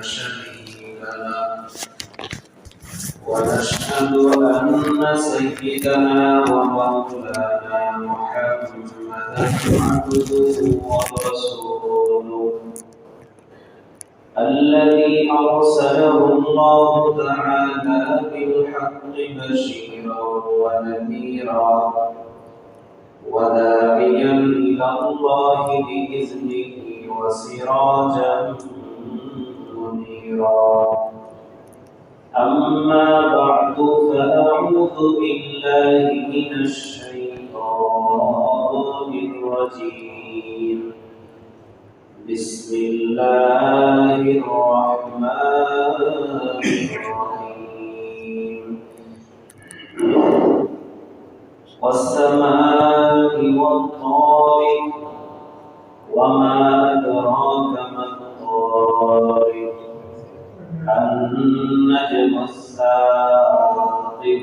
شريك له ونشهد أن سيدنا ومولانا محمدا عبده ورسوله الذي أرسله الله تعالى بالحق بشيرا ونذيرا وداعيا إلى الله بإذنه وسراجا منيرا أما بعد فأعوذ بالله من الشيطان الرجيم بسم الله الرحمن الرحيم والسماء والطارق وما أدراك ما الطارق النجم الثاقب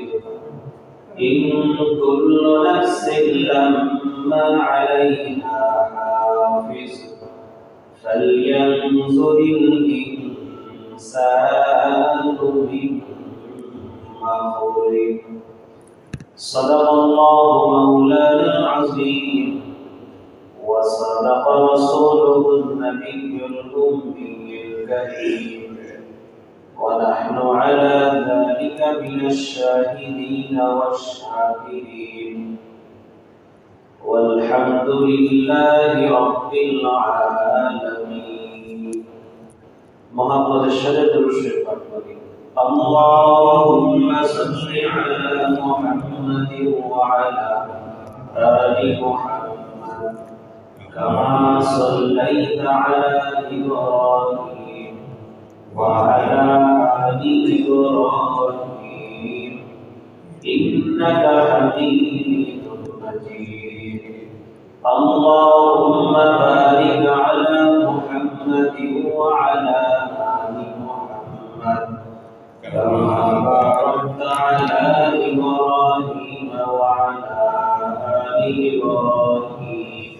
إن كل نفس لما عليها حافظ فلينظر الإنسان مما خلق صدق الله مولانا العظيم وصدق رسوله النبي الأمي الكريم ونحن على ذلك من الشاهدين والشاكرين والحمد لله رب العالمين محمد الشهد الشريف اللهم صل على محمد وعلى آل محمد كما صليت على إبراهيم وعلى آل إبراهيم إنك حميد مجيد اللهم بارك على محمد وعلى آل محمد كما باركت على إبراهيم وعلى آل إبراهيم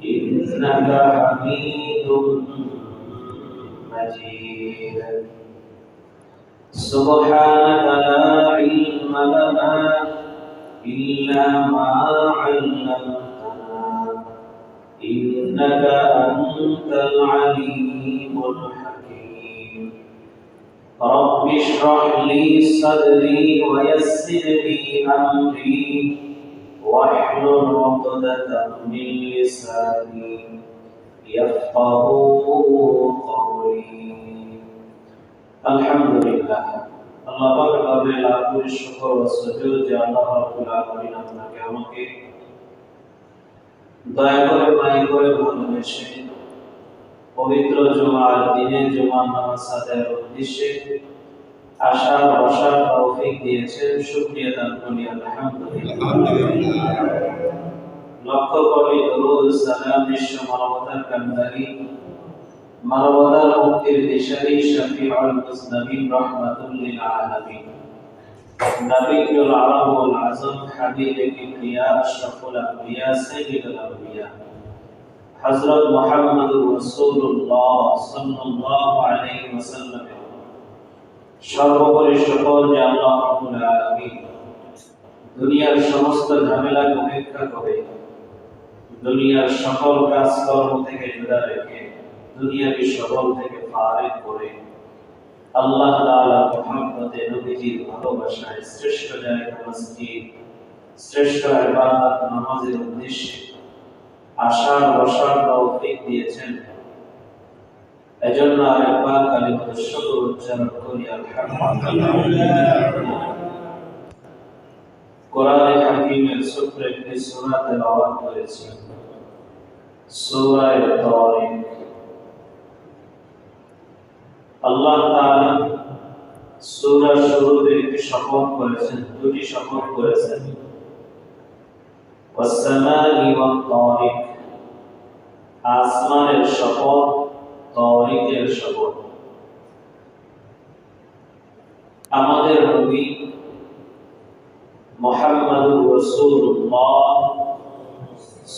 إنك حميد مجيد سبحانك لا علم لنا إلا ما علمتنا إنك أنت العليم الحكيم رب اشرح لي صدري ويسر لي أمري واحلل عقدة من لساني يفقهوا قولي الحمد لله আল্লাহ পাক রব্বুল আলামিন শুকর ও সুজুদ যে আল্লাহ রাব্বুল আলামিন আপনাকে আমাকে দয়া করে মায়া করে ভালোবেসে পবিত্র জুমার দিনে জুমার নামাজ আদায়ের উদ্দেশ্যে আশা বসার তৌফিক দিয়েছেন শুকরিয়া দান করি আলহামদুলিল্লাহ লক্ষ কোটি দরুদ সালাম বিশ্ব মানবতার কান্ডারি মানবতার মুক্তির দিশারি শফিউল মুজনবিন রাহমাতুল লিল আলামিন নবিয়ুল আরবুল আযম হাবিবে কিবরিয়া আশরাফুল আম্বিয়া সাইয়্যিদুল আম্বিয়া হযরত মুহাম্মদুর রাসূলুল্লাহ সাল্লাল্লাহু আলাইহি ওয়াসাল্লাম সর্বোপরি সকল যে আল্লাহ রাব্বুল আলামিন দুনিয়ার সমস্ত ঝামেলাকে উপেক্ষা করে দুনিয়ার সকল কাজকর্ম থেকে জুড়া রেখে দুনিয়াবি সকল থেকে ফারিগ করে আল্লাহ তাআলা মুহাম্মদে নবীজির ভালোবাসায় শ্রেষ্ঠ জায়গা মসজিদ শ্রেষ্ঠ ইবাদত নামাজের উদ্দেশ্যে আশার বসার তৌফিক দিয়েছেন এজন্য আরেকবার কালিমাত শুকর উচ্চারণ করি আলহামদুলিল্লাহ কোরআনে হাকিমের ছোট্ট একটি সূরা তেলাওয়াত করেছি সূরা তারিক আল্লাহ তাআলা সূরা শুরুতে একটি শপথ করেছেন দুটি শপথ করেছেন ওয়াসসামাই ওয়াত তারিক আসমানের শপথ তারিকের শপথ আমাদের নবী মুহাম্মদুর রাসূলুল্লাহ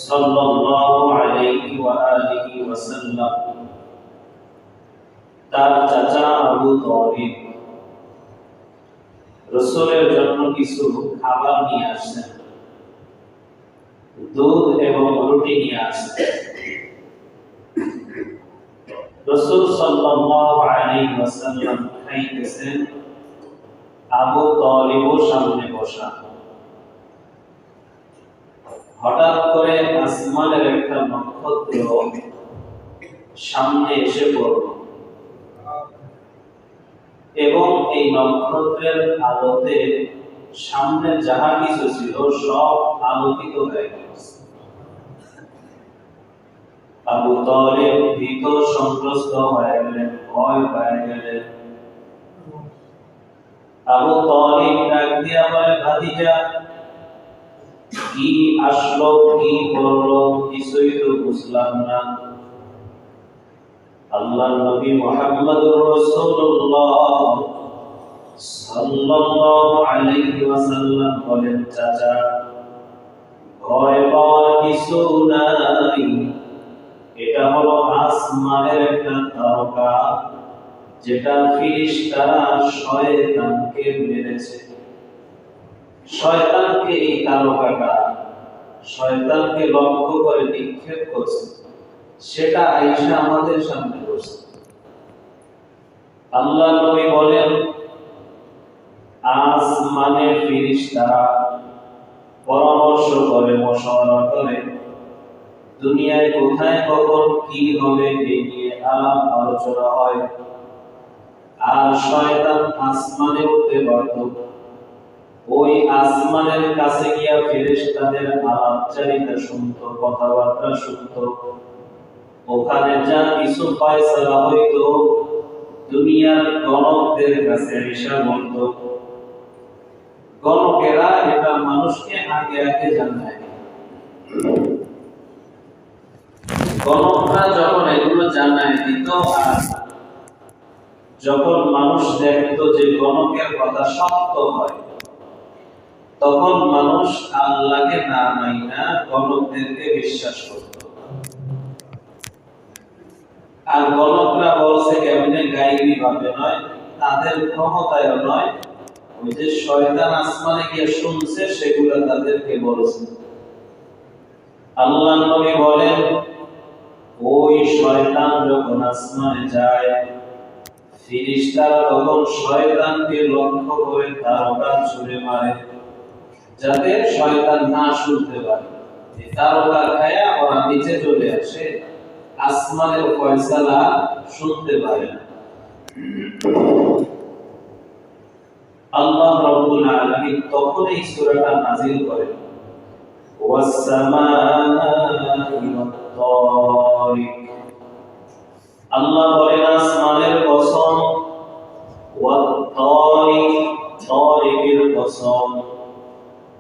সাল্লাল্লাহু আলাইহি ওয়া আলিহি ওয়াসাল্লাম তার চাচা আবু তালিব রাসূলের জন্য কিছু খাবার নিয়ে আসছেন, দুধ এবং রুটি নিয়ে আসছেন। রাসূল সাল্লাল্লাহু আলাইহি ওয়াসাল্লাম খাইতেছেন, আবু তালিবও সামনে বসা। হঠাৎ করে আসমানের একটা নক্ষত্র সামনে এসে পড়ল এবং এই নক্ষত্রের আলোতে সামনে যাহা কিছু ছিল সব আলোকিত হয়ে গেল। আবু তালিব ভীত সন্ত্রস্ত হয়ে গেলেন, ভয় পেয়ে গেলেন। আবু তালিব ডাক দিয়া বলে, ভাতিজা, কি আসলো, কি করলো, কিছুই তো বুঝলাম না। আল্লাহর নবী মুহাম্মদুর রাসূলুল্লাহ সাল্লাল্লাহু আলাইহি ওয়াসাল্লাম বলেন, চাচা, ভয় পাওয়ার কিছু নাই। এটা হলো আসমানের একটা তারকা, যেটা ফেরেশতারা শয়তানকে মেরেছে। শয়তানকে এই তারকাটা শয়তানকে লক্ষ্য করে নিক্ষেপ করছে, সেটা আয়েশা আমাদের সামনে করছে। আল্লাহ নবী বলেন, আসমানের ফেরেশতারা পরামর্শ করে, মশওয়ারা করে, দুনিয়ায় কোথায় কখন কি হবে এই নিয়ে আলাপ আলোচনা হয়। আর শয়তান আসমানে উঠতে পারত, ওই আসমানের কাছে গিয়া ফেরেশতাদের আলাপচারিতা শুনতো, কথাবার্তা শুনতো। ওখানে যা কিছু ফয়সালা হইতো দুনিয়ার গণকদের কাছে এসে বলতো। গণকেরা এটা মানুষকে আগে আগে জানায়। গণকরা যখন এগুলো জানায় দিত, আর যখন মানুষ দেখতো যে গণকের কথা সত্য হয়, তখন মানুষ আল্লাহকে না মাইনা গণকদেরকে বিশ্বাস করত। আর গণকরা বলছে কেমনে, গায়েবী ভাবে নয়, তাদের ক্ষমতায় নয়, ওই যে শয়তান আসমানে গিয়ে শুনছে সেগুলো তাদেরকে বলছে। আল্লাহ নবী বলেন, ওই শয়তান যখন আসমানে যায়, ফেরেশতারা তখন শয়তানকে লক্ষ্য করে তারকা ছুঁড়ে মারে, যাতে শয়তান না শুনতে পারে। এই তারকা খায়া ওরা নিচে চলে আসে, আসমানের ফয়সালা শুনতে পারে না। আল্লাহ রাব্বুল আলামিন তখন এই সূরাটা নাযিল করেন, ওয়াস-সামাই ওয়াত-তারিক। আল্লাহ বলেন, আসমানের কসম, ওয়াত-তারিক, তারিকের কসম,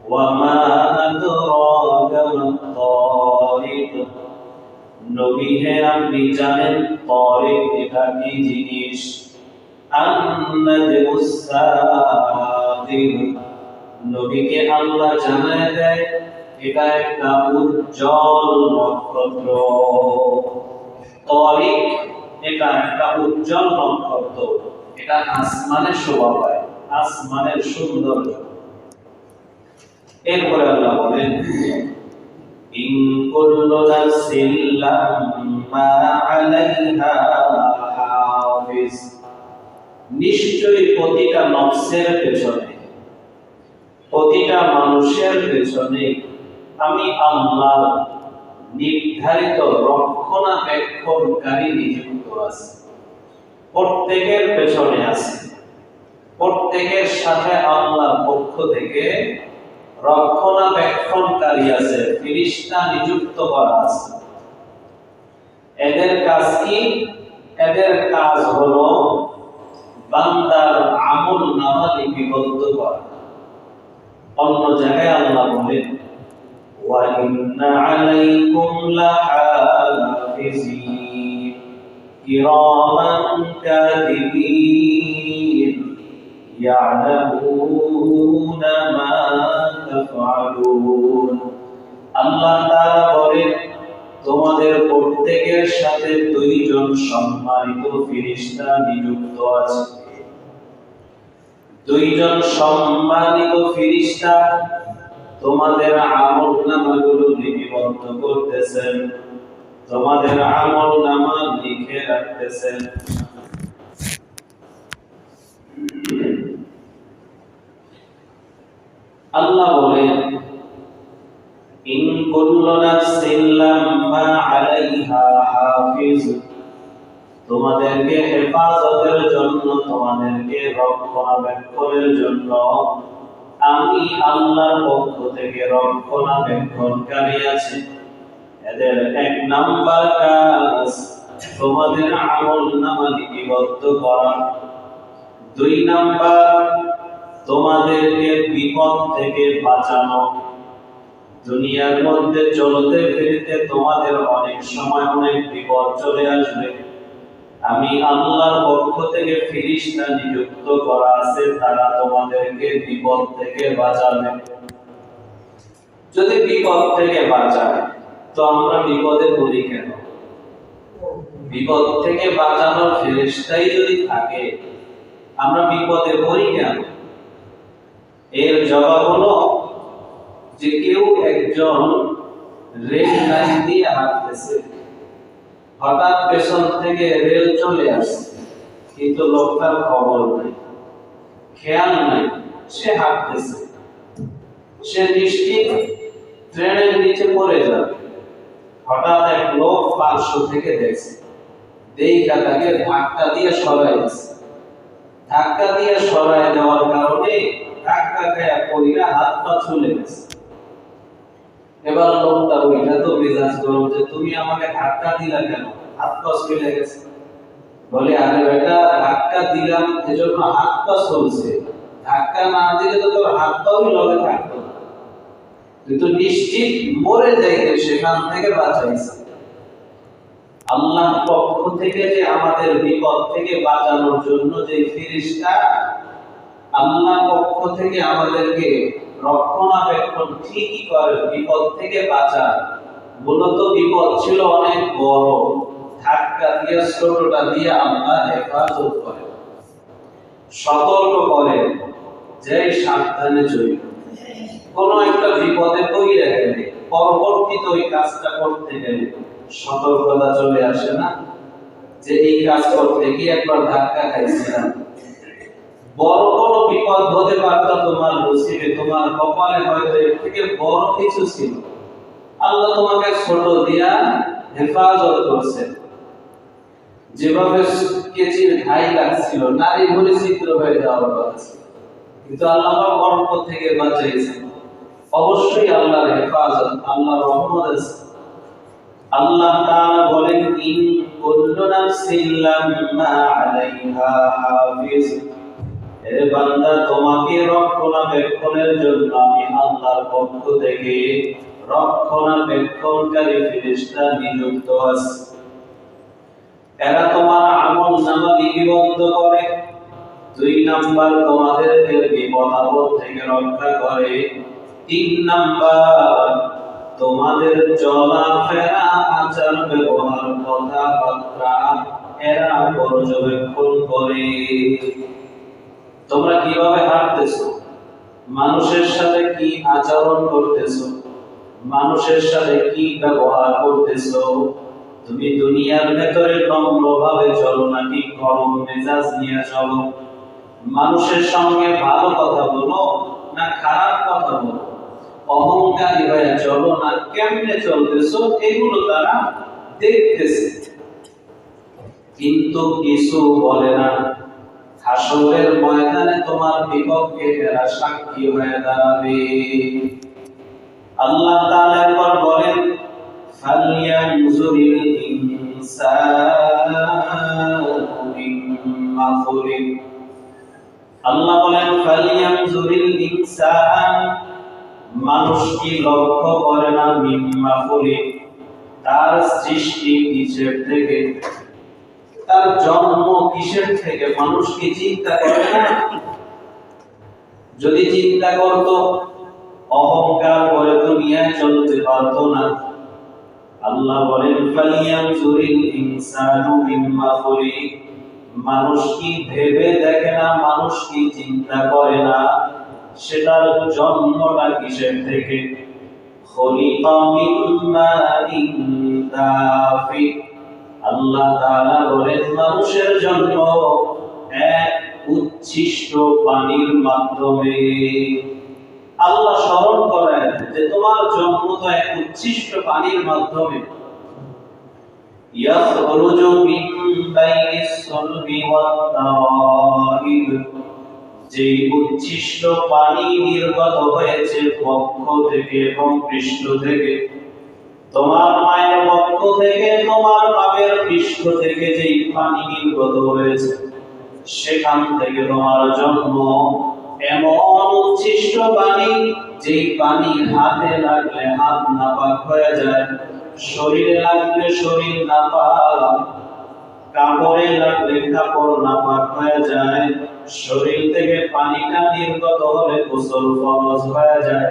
ওয়া মা আদরাকা মাত-তারিক। নবী হে, আপনি জানেন তারিক এটা কি জিনিস? আন-নাজমুস সাতির। নবীকে আল্লাহ জানায় দেয় এটা একটা উজ্জ্বল নক্ষত্র। তারিক এটা একটা উজ্জ্বল নক্ষত্র, এটা আসমানে শোভা পায়, আসমানের সৌন্দর্য। এরপরে আল্লাহ বলেন, ইন কুল্লু নাফসিন লাম্মা আলাইহা হাফিজ। নিশ্চয়ই প্রতিটা নফসের পেছনে, প্রতিটা মানুষের পেছনে আমি আল্লাহ নির্ধারিত রক্ষণাবেক্ষণকারী নিযুক্ত আছি। প্রত্যেকের পেছনে আছে, প্রত্যেকের সাথে আল্লাহর পক্ষ থেকে রক্ষণাবেক্ষণকারী আছে, ফেরেশতা নিযুক্ত করা আছে। এদের কাজ কি? এদের কাজ হলো বান্দার আমল নামা লিপিবদ্ধ করা। অন্য জায়গায় আল্লাহ বলেন, ওয়া ইন্না আলাইকুম লাহাফিজিন কিরামান কাতিবিন ইয়ালামুনা মা তাফআলুন। আল্লাহ তাআলা বলেন, তোমাদের প্রত্যেকের সাথে দুইজন সম্মানিত ফেরেশতা নিযুক্ত আছে। দুইজন সম্মানিত ফেরেশতা তোমাদের আমলনামাগুলো লিপিবদ্ধ করতেছেন, তোমাদের আমলনামা লিখে রাখতেছেন। আল্লাহ বলেন, ইন কুল্লু নাফসিন লাম্মা আলাইহা হাফিজ, তোমাদেরকে হেফাজতের জন্য, তোমাদেরকে রক্ষণাবেক্ষণের জন্য আমি আল্লাহর পক্ষ থেকে রক্ষণাবেক্ষণকারী আছি। এদের এক নাম্বার কাজ তোমাদের আমলনামা লিপিবদ্ধ করা। দুই নাম্বার তোমাদেরকে বিপদ থেকে বাঁচানো। দুনিয়ার মধ্যে চলতে ফিরতে তোমাদের অনেক সময় অনেক বিপদ চলে আসবে, আমি আল্লাহর পক্ষ থেকে ফেরেশতা নিযুক্ত করা আছে, তারা তোমাদেরকে বিপদ থেকে বাঁচাবে। যদি বিপদ থেকে বাঁচায় তো আমরা বিপদে পড়ি কেন? বিপদ থেকে বাঁচানোর ফেরেশতাই যদি থাকে আমরা বিপদে পড়ি কেন? এর জবাব হলো যে কেউ একজন রেল লাইন দিয়ে হাঁটতেছে, হঠাৎ পেছন থেকে রেল চলে আসছে, কিন্তু লোকটার খবর নাই, খেয়াল নাই, সে হাঁটতেছে, সে নিশ্চিত ট্রেনের নিচে পড়ে যাবে। হঠাৎ এক লোক পার্শ্ব থেকে দেখছে, দেখা তাকে ধাক্কা দিয়ে সরাই দিচ্ছে। ধাক্কা দিয়ে সরাই দেওয়ার কারণে ধাক্কা খায়া পড়িয়া হাত পা চলে গেছে। এবার লোকটা ওইটা তো মেজাজ গরম যে তুমি আমাকে ধাক্কা দিলা কেন, হাত পা চলে গেছে। বলে, আরে বেটা, ধাক্কা দিলাম এজন্য হাত পা চলছে, ধাক্কা না দিলে তো তোর হাত পাও লগে থাকতো না, তুই তো নিশ্চিত মরে যাইতে, সেখান থেকে বাঁচাইছে। আল্লাহর পক্ষ থেকে যে আমাদের বিপদ থেকে বাঁচানোর জন্য যে ফেরেশতা আল্লাহর পক্ষ থেকে আমাদেরকে রক্ষণাবেক্ষণ ঠিকই করে, বিপদ থেকে বাঁচায়। মূলত বিপদ ছিল অনেক বড়, ধাক্কা দিয়ে ছোটটা দিয়ে আল্লাহ হেফাজত করে, সতর্ক করে যে সাবধানে চলি। কোন একটা বিপদে পড়ে গেলে পরবর্তীতে ওই কাজটা করতে গেলে সতর্কতা চলে আসে না, যে এই কাজ করতে গিয়ে একবার ধাক্কা খাইছিলাম। বড় বড় বিপদ হতে পারত তোমার নসিবে, তোমার কপালে হয়তো এর থেকে বড় কিছু ছিল, আল্লাহ তোমাকে ছোট দিয়া হেফাজত করছে। যেভাবে কেচির ঘাই লাগছিল, নারী ভরে ছিদ্র হয়ে যাওয়ার কথা ছিল, কিন্তু আল্লাহ বরকত থেকে বাঁচাইছেন। অবশ্যই আল্লাহর হেফাজত, আল্লাহর রহমত আছে। আল্লাহ তাআলা বলেন, ইন কুল্লু নাফসিন লাম্মা আলাইহা হাফিজ, হে বান্দা, তোমাকে রক্ষণাবেক্ষণের জন্য আমি আল্লাহর পক্ষ থেকে রক্ষণাবেক্ষণকারী ফেরেশতা নিযুক্ত আছে। এরা তোমার আমলনামা লিপিবদ্ধ করে। দুই নাম্বার তোমাদেরকে বিপদ আপদ থেকে রক্ষা করে। তিন নাম্বার তোমাদের চলাফেরা, আচার ব্যবহার, কথাবার্তা এরা পর্যবেক্ষণ করে। তোমরা কিভাবে হাঁটতেছো, মানুষের সাথে কি আচরণ করতেছো, মানুষের সাথে কি ব্যবহার করতেছো, তুমি দুনিয়ার ভেতরে নম্রভাবে চলো নাকি গরম মেজাজ নিয়ে চলো, মানুষের সঙ্গে ভালো কথা বলো না খারাপ কথা বলো, অহংকারী হয়ে চলো না কেমনে চলতেছো, এগুলো তারা দেখতেছে, কিন্তু কিছু বলে না। হাসরের ময়দানে তোমার বিপক্ষে এরা সাক্ষী হয়ে দাঁড়াবে। আল্লাহ তাআলা এরপর বলেন, ফালইয়ানজুরিল ইনসানু মিম্মা খুলিক। আল্লাহ বলেন, ফালইয়ানজুরিল ইনসান, মানুষ কি লক্ষ্য করে না, মিম্মা খুলিক, তার সৃষ্টি কিসের থেকে, তার জন্ম কিসের থেকে, মানুষ কি চিন্তা করে না? যদি চিন্তা করত, অহংকার করে দুনিয়ায় চলতে পারতো না। আল্লাহ বলেন ফালিয়ানজুরিল ইনসানু মিম্মা খুলিক, মানুষ কি ভেবে দেখে না, মানুষ কি চিন্তা করে না সেটার জন্মটা কিসের থেকে? খুলিকা মিন মাইন দাফিক, আল্লাহ তাআলা বলেন মানুষের জন্ম এক উচ্ছিষ্ট পানির মাধ্যমে। আল্লাহ স্মরণ করেন যে তোমার জন্ম তো এক উচ্ছিষ্ট পানির মাধ্যমে। ইয়াখরুজু মিন বাইনিস সুলবি ওয়াত তারাইব, যে উচ্ছিষ্ট পানি নির্গত হয়েছে বক্ষ থেকে এবং পৃষ্ঠ থেকে, তোমার মায়ের বক্ষ থেকে তোমার বাপের পৃষ্ঠ থেকে যেই পানি নির্গত হয়েছে সেখান থেকে তোমার জন্ম। এমন উচ্ছিষ্ট পানি যেই পানি হাতে লাগলে হাত নাপাক হয়ে যায়, শরীরে লাগলে শরীর নাপাক, কাপড়ে লাগলে কাপড় নাপাক হয়ে যায়, শরীর থেকে পানিটা নির্গত হলে গোসল ফরজ হয়ে যায়।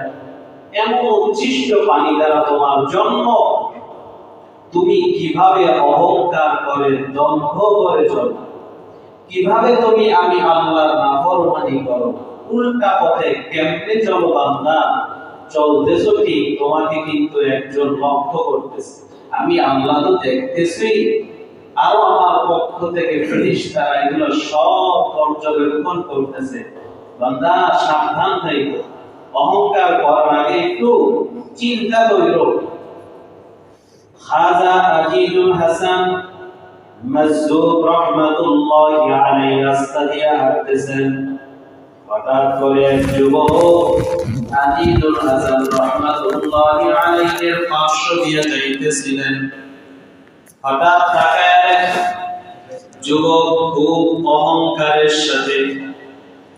এমন উচ্ছিষ্ট পানি দ্বারা তোমার জন্ম। তুমি কিভাবে অহংকার করে দম্ভ করে চলো, কিভাবে তুমি আমি আল্লাহর নাফরমানি করো, উল্টা পথে কেমনে চলো বান্দা? চলতেছো ঠিক, তোমাকে কিন্তু একজন লক্ষ্য করতেছে, আমি আল্লাহ তো দেখতেছি, আর আমার পক্ষ থেকে ফেরেশতারা এগুলো সব পর্যবেক্ষণ করতেছে। বান্দা সাবধান থাকো, অহংকার করার আগে একটু চিন্তা করো। খাজা আজিজুল হাসান মাজজুব রাহমাতুল্লাহি আলাইহি রাস্তা দিয়ে হাঁটতেছেন, হঠাৎ করে এক যুবক আজিজুল হাসান রাহমাতুল্লাহি আলাইহির পার্শ্ব দিয়ে যাইতেছিলেন। হঠাৎ তাকায় যুবক খুব অহংকারের সাথে,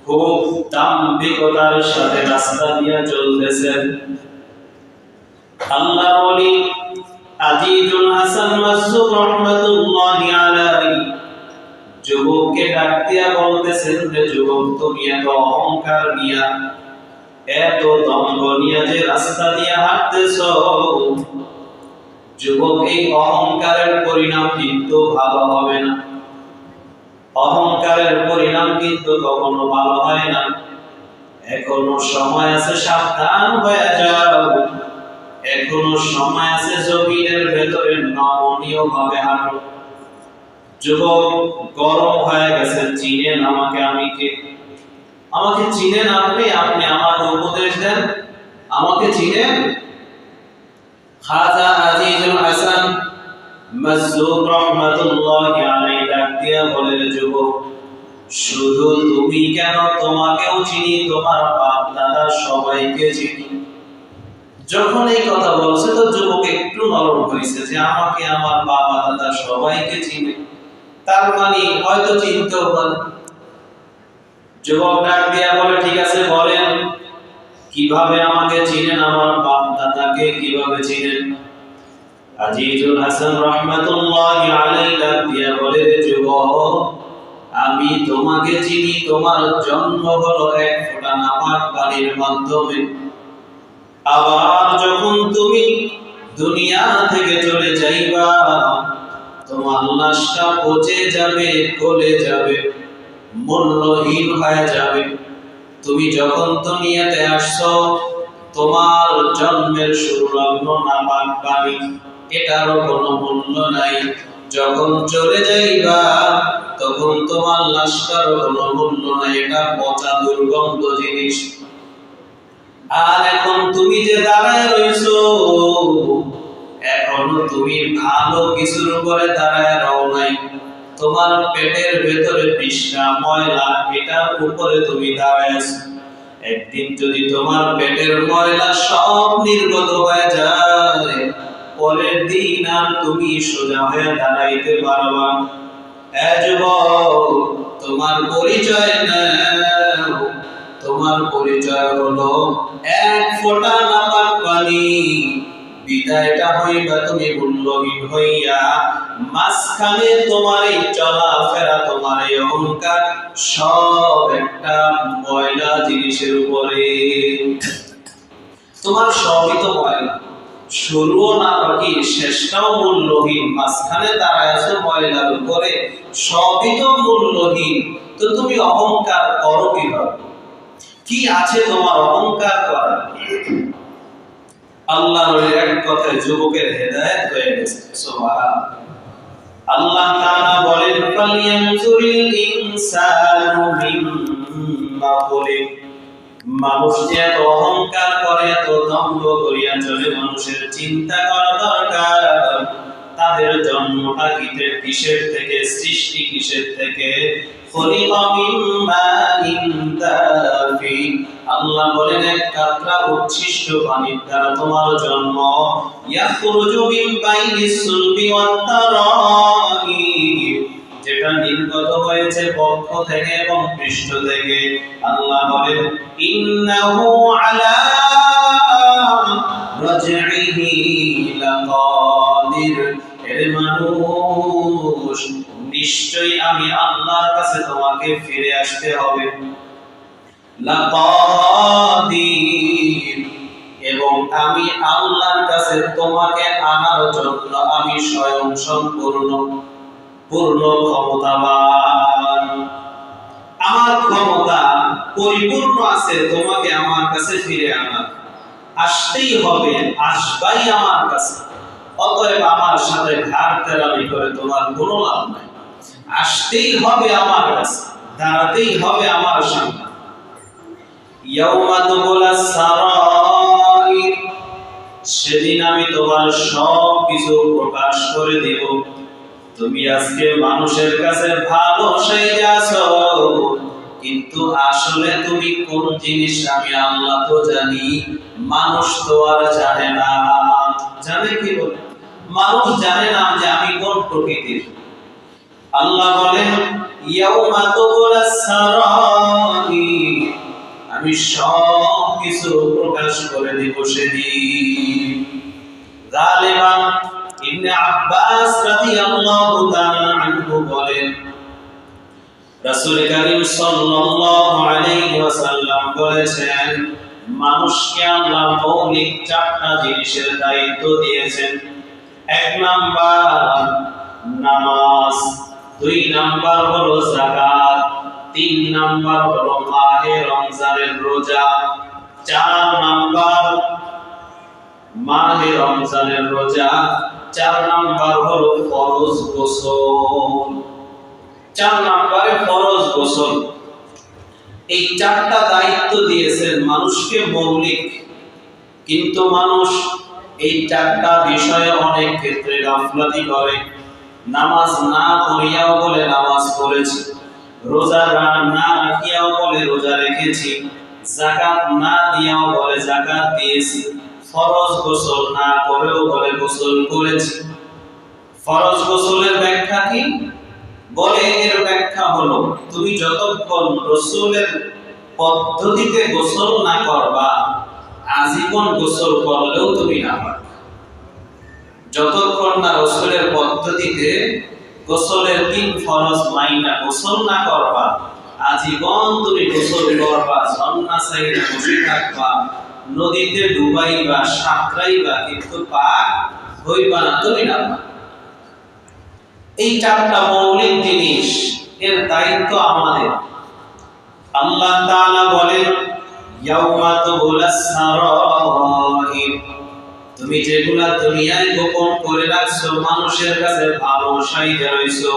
খুব দাম্ভিকতার সাথে রাস্তা দিয়ে চলতেছেন। আল্লাহ ওলি আজিজুল হাসান মাজজুব রাহমাতুল্লাহি আলাইহি যুবককে ডাক দিয়া বলতেছেন যে যুবক, তুমি এত অহংকার নিয়া, এত দম্ভ নিয়া যে রাস্তা দিয়ে হাঁটতেছো, যুবক এই অহংকারের পরিণাম কিন্তু ভালো হবে না। অহংকারের পরিণাম কিন্তু কখনো ভালো হয় না। এখনো সময় আছে, সাবধান হয়ে যাও। এখনো সময় আছে, জমিনের ভেতরে নমনীয় ভাবে হাঁটো। যুবক গরম হয়ে গেছে, চিনেন আমাকে, আমি কে? আমাকে চিনেন আপনি? আপনি আমাকে উপদেশ দেন, আমাকে চিনেন? খাজা আজিজুল হাসান মাজজুব রাহমাতুল্লাহি আলাইহি ডাক দিয়া বলেন, যুবক শুধু তুমি কেন, তোমাকেও চিনি, তোমার বাপ দাদা সবাইকে চিনি। যখন এই কথা বলছে তো যুবক একটু নরম হয়েছে যে আমাকে আমার বাবা দাদা সবাইকে চিনে, তার মানে হয়তো চিনতেও পারে। যুবক ডাক দিয়া বলে, ঠিক আছে বলেন কিভাবে আমাকে চিনেন, আমার বাপ দাদাকে কিভাবে চিনেন? আজিজুল হাসান রাহমাতুল্লাহি আলাইহি ডাক দিয়া বলে, যুবক আমি তোমাকে চিনি, তোমার জন্ম হলো এক ফোঁটা নাপাক পানির মাধ্যমে। আবার যখন তুমি দুনিয়া থেকে চলে যাইবা, তোমার লাশটা পচে যাবে, গলে যাবে, মূল্যহীন হয়ে যাবে। তুমি যখন দুনিয়াতে আসছো, তোমার জন্মের শুরু লগ্ন নাপাক পানি, এটারও কোনো মূল্য নাই। যখন চলে যাইবা তখন তোমার লাশটারও কোনো মূল্য নাই, এটা পচা দুর্গন্ধ জিনিস। আর এখন তুমি যে দাঁড়ায় রইছো, এখনো তুমি ভালো কিছুর উপরে দাঁড়ায় রও নাই। তোমার পেটের ভেতরে বিষ্ঠা ময়লা, এটার উপরে তুমি দাঁড়ায় আছো। একদিন যদি তোমার পেটের ময়লা সব নির্গত হয়ে যায়, পরের দিন আর তুমি সোজা হয়ে দাঁড়াইতে পারবা। যুবক তোমার পরিচয় নাও, তোমার পরিচয় হলো এক ফোঁটা নাপাক পানি। বিদায়টা হইবা তুমি মূল্যহীন হইয়া, মাঝখানে তোমার এই চলাফেরা, তোমার এই অহংকার সব একটা ময়লা জিনিসের উপরে। তোমার সবই তো ময়লা, শুরুও না বাকি, শেষটাও মূল্যহীন, মাঝখানে দাঁড়ায় আছো ময়লার উপরে, সবই তো মূল্যহীন। তো তুমি অহংকার করো কিভাবে? কি আছে তোমার অহংকার করার? আল্লাহর এক কথায় যুবকের হেদায়েত হয়ে গেছে। সুবহানাল্লাহ। আল্লাহ তাআলা বলেন, ফালিয়ানজুরিল ইনসানু মিম্মা খুলিক। মানুষ যে এত অহংকার করে, এত দম্ভ করিয়া চলে, মানুষের চিন্তা করা দরকার তাদের জন্মটা কিসের থেকে, সৃষ্টি কিসের থেকে। খুলিকা মিন মাইন দাফিক। আল্লাহ বলেন এক কাতরা উচ্ছিষ্ট পানির দ্বারা তোমার জন্ম। ইয়াখরুজু মিন বাইনিস সুলবি ওয়াত তারাইব, যেটা নির্গত হয়েছে বক্ষ থেকে এবং পৃষ্ঠ থেকে। আল্লাহ বলেন, ইন্নাহু আলা রাজইহি লাকাদির। এর মানুষ, নিশ্চয়ই আমি আল্লাহর কাছে তোমাকে ফিরে আসতে হবে। লাকাদির, এবং আমি আল্লাহর কাছে তোমাকে আনার জন্য আমি স্বয়ং সম্পূর্ণ, পূর্ণ ক্ষমতাবান। আমার ক্ষমতা পরিপূর্ণ আছে তোমাকে আমার কাছে ফিরে আনার। আসতেই হবে, আসবাই আমার কাছে। অতএব আমার সাথে ঘাড় তেরামি করে তোমার কোনো লাভ নাই। আসতেই হবে আমার কাছে, দাঁড়াতেই হবে আমার সামনে। ইয়াউমা তুবলাস সারাইর, সেদিন আমি তোমার সব কিছু প্রকাশ করে দেব। তুমি আজকে মানুষের কাছে ভালো সেজে আছো, কিন্তু আসলে তুমি কোন জিনিস আমি আল্লাহ তো জানি, মানুষ তো আর জানে না। জানে কি বলে? মানুষ জানে না যে আমি কোন প্রকৃতির। আল্লাহ বলেন, ইয়াউমা তুবলাস সারাইর, আমি সব কিছু প্রকাশ করে দেব সেদিন। গালিবান ইবনে আব্বাস রাদিয়াল্লাহু তাআলা আনহু বলেন, রাসূল কারীম সাল্লাল্লাহু আলাইহি ওয়াসাল্লাম বলেছেন, মানুষকে আল্লাহ মৌলিক চারটা জিনিসের দায়িত্ব দিয়েছেন। এক নাম্বার নামাজ, দুই নাম্বার হলো যাকাত, তিন নাম্বার হলো মাহে রমজানের রোজা, চার নাম্বার মাহে রমজানের রোজা, চার নাম্বার হলো ফরজ গোসল। চার নাম্বারে ফরজ গোসল। এই চারটা দায়িত্ব দিয়েছেন মানুষকে মৌলিক, কিন্তু মানুষ এই চারটা বিষয়ে অনেক ক্ষেত্রে গাফলাতি করে। নামাজ না পড়িয়াও বলে নামাজ পড়েছি, রোজা না রাখিয়াও বলে রোজা রেখেছি, যাকাত না দিয়াও বলে যাকাত দিয়েছি, ফরজ গোসল না করেও বলে গোসল করেছি। ফরজ গোসলের ব্যাখ্যা কি? বলে এর ব্যাখ্যা হলো, তুমি যতক্ষণ রাসূলের পদ্ধতিতে গোসল না করবা, আজীবন গোসল করলেও তুমি না পারবে। যতক্ষণ না রাসূলের পদ্ধতিতে গোসলের তিন ফরজ মাইনা গোসল না করবা, আজীবন তুমি গোসল করবা, ঝর্ণা চাইরা বসে থাকবা, নদীতে ডুবাইবা, সাঁতরাইবা, কিন্তু পাক হইবা না, তুমি না পারবে। এই চারটা মৌলিক জিনিস, এর দায়িত্ব আমাদের। আল্লাহ তাআলা বলেন, ইয়াউমা তুবলাস সারাইর, তুমি যেগুলা দুনিয়ায় গোপন করে রাখছো, মানুষের কাছে ভালো সাইজা রইছো,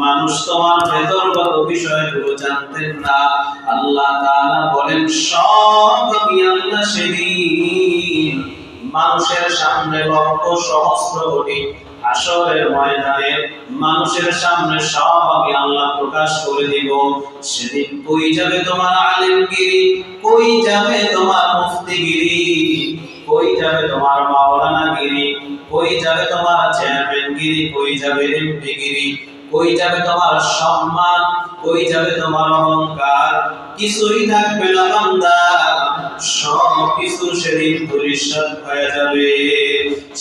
মানুষ তোমার ভেতরগত বিষয়গুলো জানতেন না। আল্লাহ তাআলা বলেন, সব আমি আল্লাহ সেদিন মানুষের সামনে লক্ষ সহস্র কোটি হাসরের ময়দানে মানুষের সামনে সব আমি আল্লাহ প্রকাশ করে দিব। সেদিন কই যাবে তোমার আলেমগিরি, কই যাবে তোমার মুফতিগিরি, কই যাবে তোমার মাওলানাগিরি, কই যাবে তোমার চেয়ারম্যানগিরি, কই যাবে এমপিগিরি, কই যাবে তোমার সম্মান, কই যাবে তোমার অহংকার? কিছুই থাকবে না বান্দা, সব কিছু সেদিন ধূলিসাৎ হয়ে যাবে।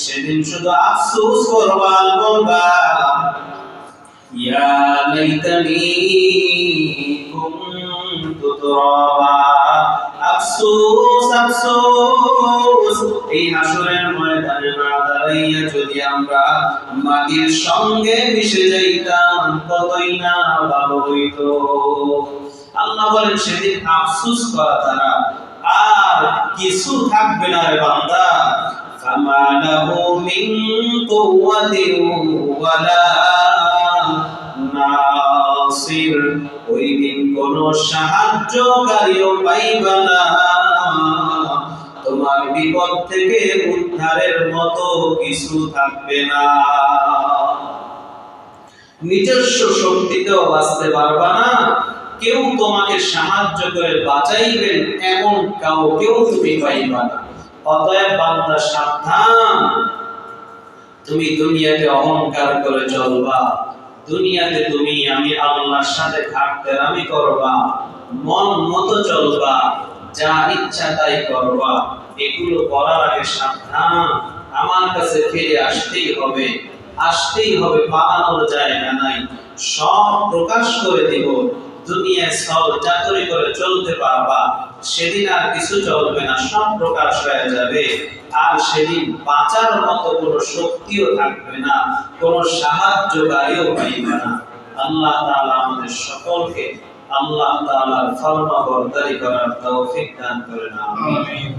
সেদিন শুধু আফসোস করবা, বলবা, ইয়া লাইতানি কুনতু তুরাবা, আফসোস আফসোস, এই হাসরের ময়দানে না দাঁড়াইয়া যদি আমরা মাটির সঙ্গে মিশে যাইতাম কতই না ভালো হইতো। আল্লাহ বলেন সেদিন আফসোস করা তারা, আর কিছু থাকবে না রে বান্দা। ফামা লাহু মিন কুওয়াতিন ওয়ালা নাসির, ওই দিন কোন সাহায্যকারীও পাইবা না, তোমার বিপদ থেকে উদ্ধারের মতো কিছু থাকবে না। নিজস্ব শক্তিতেও বাঁচতে পারবা না, কেউ তোমাকে সাহায্য করে বাঁচাইবেন এমন কাউকেও তুমি পাইবা না। অতএব বান্দা সাবধান, তুমি দুনিয়াতে অহংকার করে চলবা, দুনিয়াতে তুমি আমি আল্লাহর সাথে ঘাটতেরামি করবা, মন মতো চলবা, যা ইচ্ছা তাই করবা। এগুলো করার আগে সাবধান, আমার কাছে ফিরে আসতেই হবে, আসতেই হবে, পালানোর জায়গা নাই। সব প্রকাশ করে দিব, দুনিয়ায় সব চাতুরি করে চলতে পারবা, সেদিন আর কিছু চলবে না, সব প্রকাশ হয়ে যাবে। আর সেদিন বাঁচার মতো কোনো শক্তিও থাকবে না, কোনো সাহায্যকারীও পাইবে না। আল্লাহ তাআলা আমাদের সকলকে আল্লাহ তাআলার ফরমাবরদারি করার তৌফিক দান করেন। আমিন।